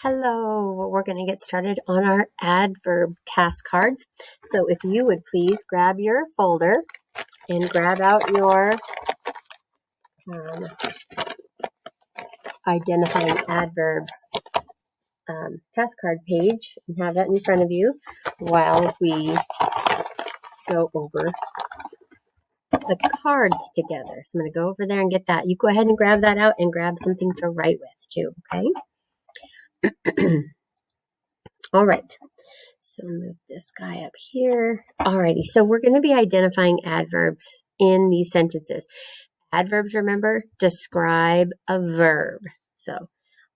Hello, we're going to get started on our adverb task cards. So if you would please grab your folder and grab out your identifying adverbs task card page and have that in front of you while we go over the cards together. So I'm going to go over there and get that. You go ahead and grab that out and grab something to write with too, okay? All right. So move this guy up here. Alrighty, so we're going to be identifying adverbs in these sentences. Adverbs, remember, describe a verb. So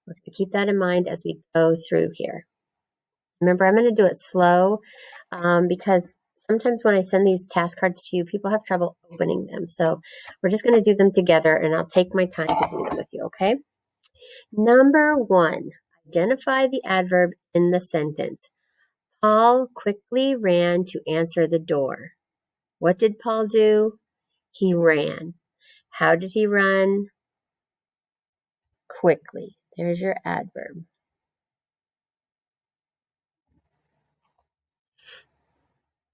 we're going to keep that in mind as we go through here. Remember, I'm going to do it slow because sometimes when I send these task cards to you, people have trouble opening them. So we're just going to do them together, and I'll take my time to do them with you, okay? Number 1, identify the adverb in the sentence. Paul quickly ran to answer the door. What did Paul do? He ran. How did he run? Quickly. There's your adverb.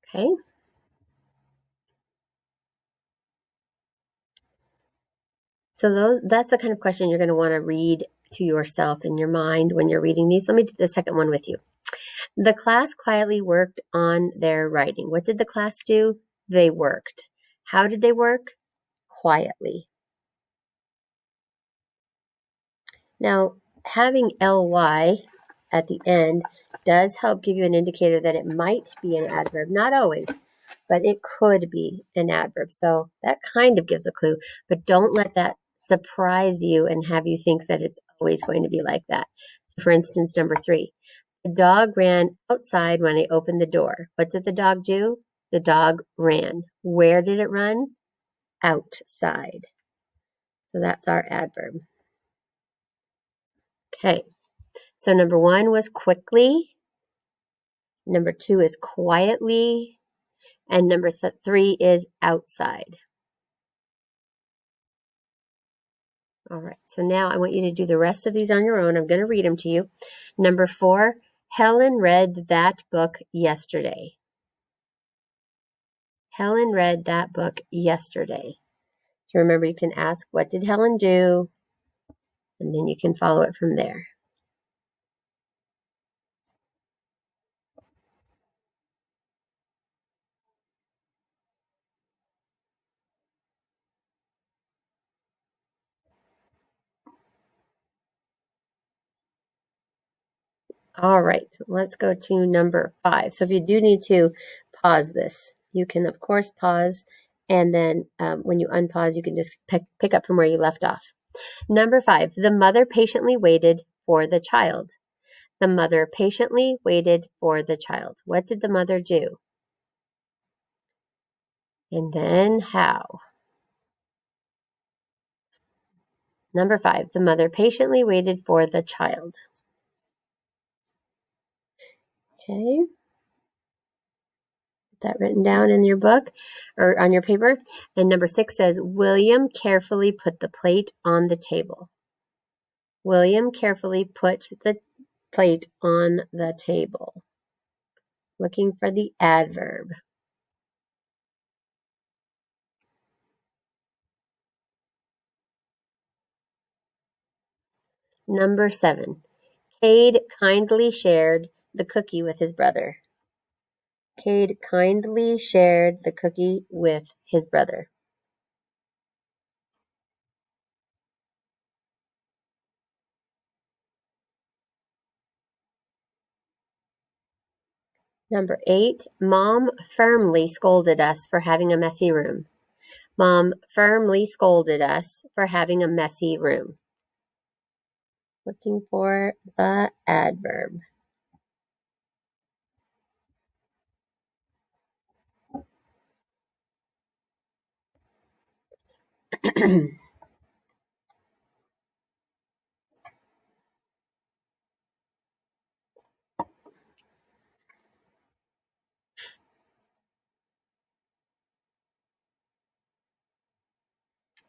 Okay. So that's the kind of question you're going to want to read to yourself in your mind when you're reading these. Let me do the second one with you. The class quietly worked on their writing. What did the class do? They worked. How did they work? Quietly. Now, having ly at the end does help give you an indicator that it might be an adverb. Not always, but it could be an adverb. So that kind of gives a clue, but don't let that surprise you and have you think that it's always going to be like that. So for instance, number 3, the dog ran outside when I opened the door. What did the dog do? The dog ran. Where did it run? Outside. So that's our adverb. Okay. So number 1 was quickly. Number 2 is quietly. And number 3 is outside. All right, so now I want you to do the rest of these on your own. I'm going to read them to you. Number 4, Helen read that book yesterday. Helen read that book yesterday. So remember, you can ask, what did Helen do? And then you can follow it from there. All right, let's go to number 5. So if you do need to pause this, you can, of course, pause. And then when you unpause, you can just pick up from where you left off. Number 5, the mother patiently waited for the child. The mother patiently waited for the child. What did the mother do? And then how? Number 5, the mother patiently waited for the child. Okay. That written down in your book or on your paper. And number 6 says, William carefully put the plate on the table. William carefully put the plate on the table. Looking for the adverb. Number 7, Cade kindly shared the cookie with his brother. Cade kindly shared the cookie with his brother. Number 8, Mom firmly scolded us for having a messy room. Mom firmly scolded us for having a messy room. Looking for the adverb.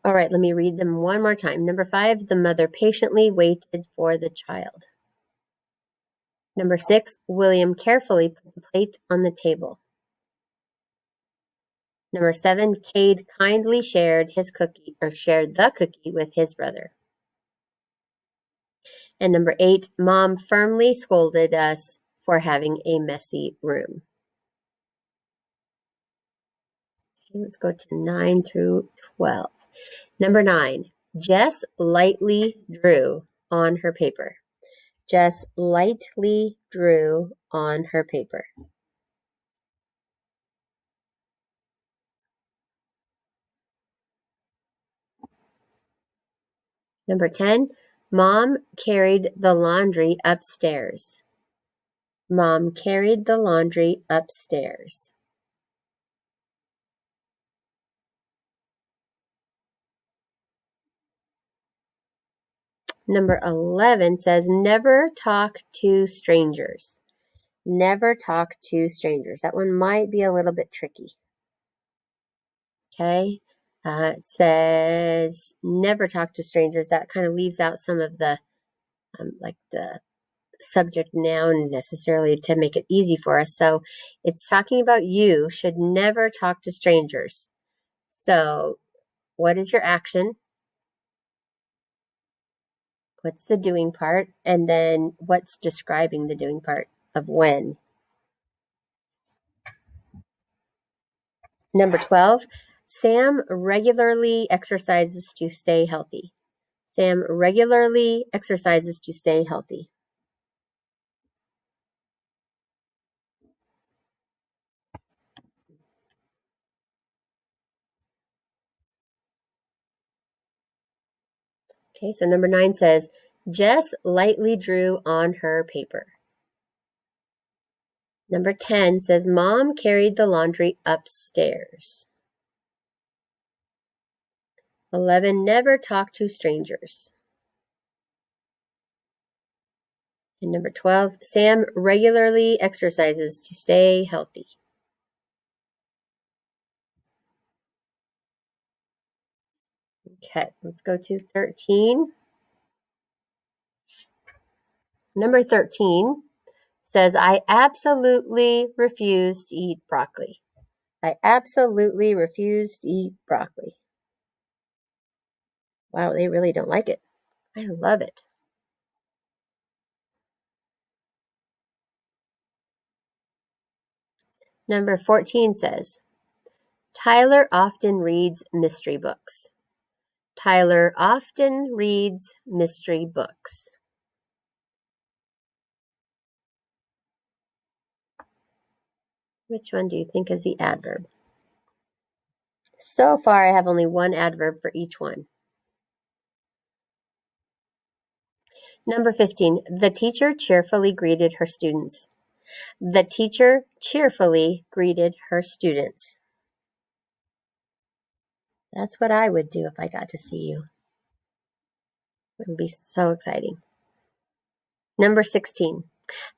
All right, let me read them one more time. Number 5, the mother patiently waited for the child. Number 6, William carefully put the plate on the table. Number 7, Cade kindly shared the cookie with his brother. And number 8, Mom firmly scolded us for having a messy room. Okay, let's go to 9 through 12. Number 9, Jess lightly drew on her paper. Jess lightly drew on her paper. Number 10, Mom carried the laundry upstairs. Mom carried the laundry upstairs. Number 11 says, never talk to strangers. Never talk to strangers. That one might be a little bit tricky. Okay. It says, never talk to strangers. That kind of leaves out some of the, like the subject noun necessarily to make it easy for us. So it's talking about you should never talk to strangers. So what is your action? What's the doing part? And then what's describing the doing part of when? Number 12, Sam regularly exercises to stay healthy. Sam regularly exercises to stay healthy. Okay, so number 9 says, Jess lightly drew on her paper. Number 10 says, Mom carried the laundry upstairs. 11, never talk to strangers. And number 12, Sam regularly exercises to stay healthy. Okay, let's go to 13. Number 13 says, I absolutely refuse to eat broccoli. I absolutely refuse to eat broccoli. Wow, they really don't like it. I love it. Number 14 says, Tyler often reads mystery books. Tyler often reads mystery books. Which one do you think is the adverb? So far, I have only one adverb for each one. Number 15, the teacher cheerfully greeted her students. The teacher cheerfully greeted her students. That's what I would do if I got to see you. It would be so exciting. Number 16,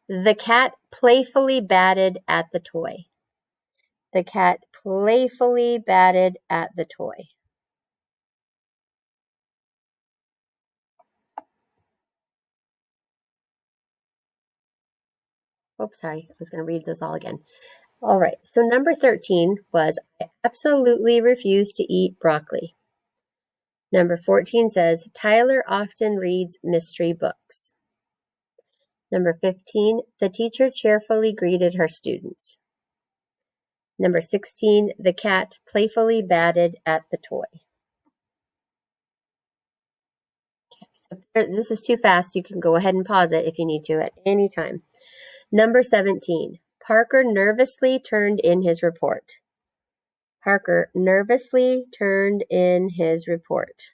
the cat playfully batted at the toy. The cat playfully batted at the toy. Oops, sorry, I was going to read those all again. All right, so number 13 was, I absolutely refuse to eat broccoli. Number 14 says, Tyler often reads mystery books. Number 15, the teacher cheerfully greeted her students. Number 16, the cat playfully batted at the toy. Okay, so if this is too fast, you can go ahead and pause it if you need to at any time. Number 17, Parker nervously turned in his report. Parker nervously turned in his report.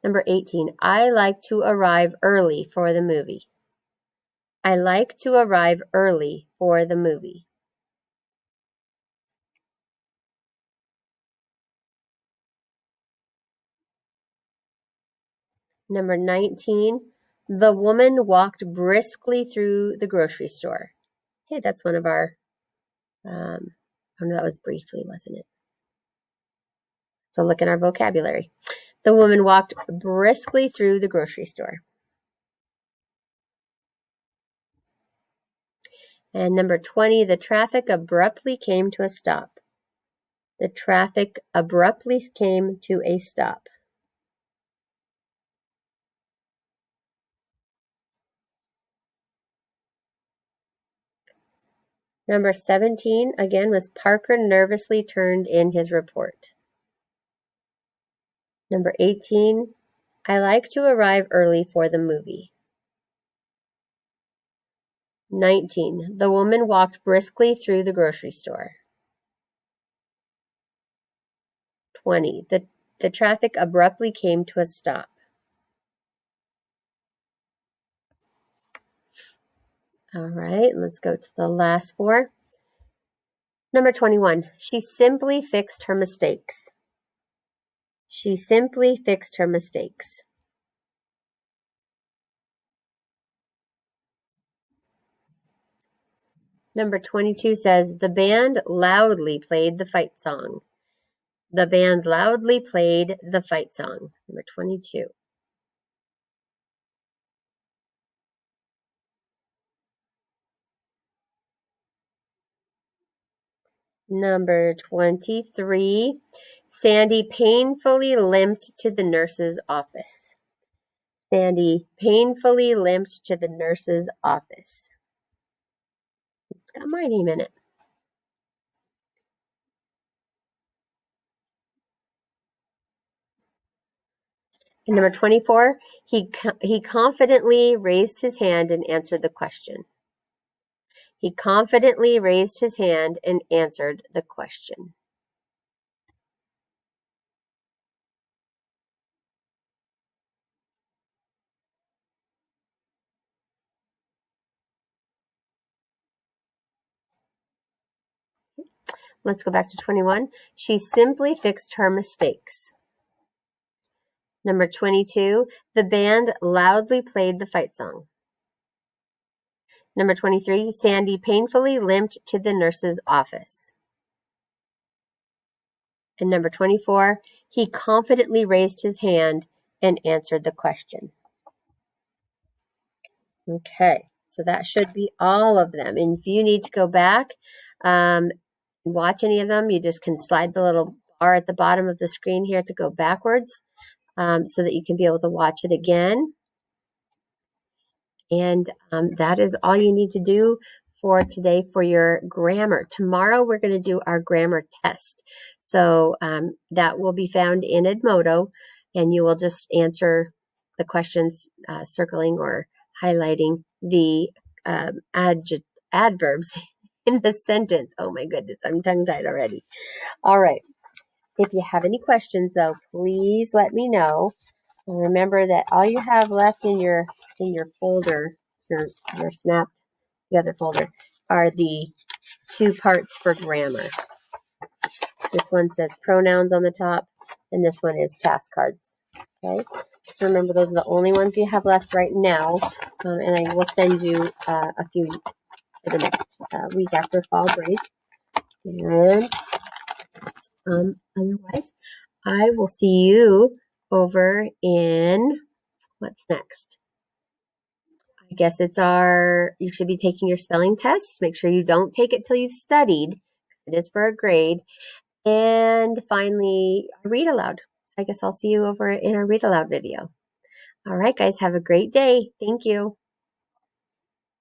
Number 18, I like to arrive early for the movie. I like to arrive early for the movie. Number 19, the woman walked briskly through the grocery store. Hey, that's one of our, oh no, that was briefly, wasn't it? So look in our vocabulary. The woman walked briskly through the grocery store. And number 20, the traffic abruptly came to a stop. The traffic abruptly came to a stop. Number 17, again, was Parker nervously turned in his report. Number 18, I like to arrive early for the movie. 19, the woman walked briskly through the grocery store. 20, the traffic abruptly came to a stop. All right, let's go to the last four. Number 21, she simply fixed her mistakes. She simply fixed her mistakes. Number 22 says, the band loudly played the fight song. The band loudly played the fight song. Number 22. Number 23, Sandy painfully limped to the nurse's office. Sandy painfully limped to the nurse's office. It's got my name in it. And number 24, he confidently raised his hand and answered the question. He confidently raised his hand and answered the question. Let's go back to 21. She simply fixed her mistakes. Number 22, the band loudly played the fight song. Number 23, Sandy painfully limped to the nurse's office. And number 24, he confidently raised his hand and answered the question. Okay, so that should be all of them. And if you need to go back and watch any of them, you just can slide the little bar at the bottom of the screen here to go backwards so that you can be able to watch it again. And that is all you need to do for today for your grammar. Tomorrow we're going to do our grammar test. So that will be found in Edmodo, and you will just answer the questions circling or highlighting the adverbs in the sentence. Oh my goodness, I'm tongue-tied already. All right. If you have any questions, though, please let me know. And remember that all you have left in your folder, your snap, the other folder, are the 2 parts for grammar. This one says pronouns on the top, and this one is task cards. Okay, so remember those are the only ones you have left right now, and I will send you a few for the next week after fall break. And otherwise, I will see you over in, what's next? I guess it's you should be taking your spelling test. Make sure you don't take it till you've studied, because it is for a grade. And finally, read aloud. So I guess I'll see you over in our read aloud video. All right, guys, have a great day. Thank you.